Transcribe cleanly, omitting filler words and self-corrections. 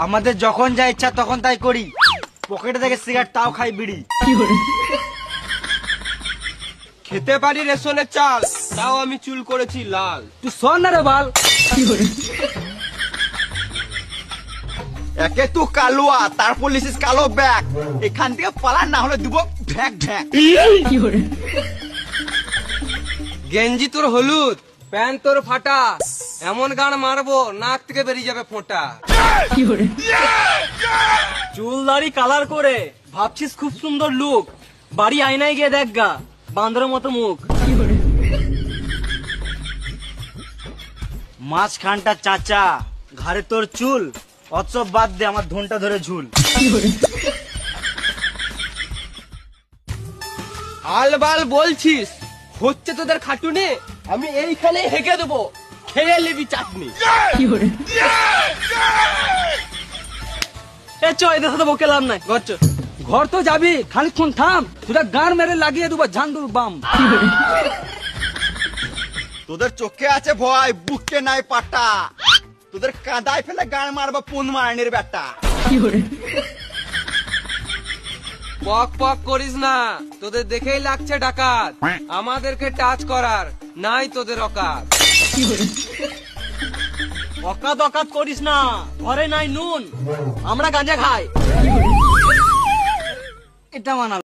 আমাদের যখন যা ইচ্ছা তখন তাই করি, পকেটে থেকে সিগারেট তাও খাই বিড়ি। খেতে পারি রেশনের চাল, তাও আমি চুল করেছি লাল। তুই শোন না রে বাল। একে তুই কালুয়া, তারপর লিসিস কালো ব্যাগ। এখান থেকে পালান, না হলে দিব ঢ্যাক ঢ্যাক। গেঞ্জি তোর হলুদ, প্যান্ট তোর ফাটা, এমন গান মারবো নাক থেকে বেরিয়ে যাবে ফোঁটা। চুল দাড়ি কালার করে ভাবছিস খুব সুন্দর লুক, বাড়ি আয়নায় গিয়ে দেখ গা বান্দরের মতো মুখ। মাঝখানটা চাচা, ঘাড়ে তোর চুল, অৎসব বাদ দে, আমার ধনটা ধরে ঝুল। আলবাল বলছিস, হচ্ছে তোদের খাটুনে, আমি এইখানে হেগে দেবো, খেয়ে নিবি চাটনি। এ চ, এদের সাথে বকে লাভ নাই, ঘর চ। ঘর তো যাবি, খানিকক্ষণ থাম, তোরা গান মেরে লাগিয়ে দেবো ঝান্ডুর বাম। তোদের চোখে আছে ভয়, বুকে নাই পাটা। তোদের কাদায় ফেলে গান মারবো পুন মারানির বেটা। পক পক করিস না, তোদের দেখেই লাগছে ডাকাত, আমাদেরকে টাচ করার নাই তোদের অকাত। অকাত অকাত করিস না, ঘরে নাই নুন, আমরা গাঁজা খাই। এটা মানা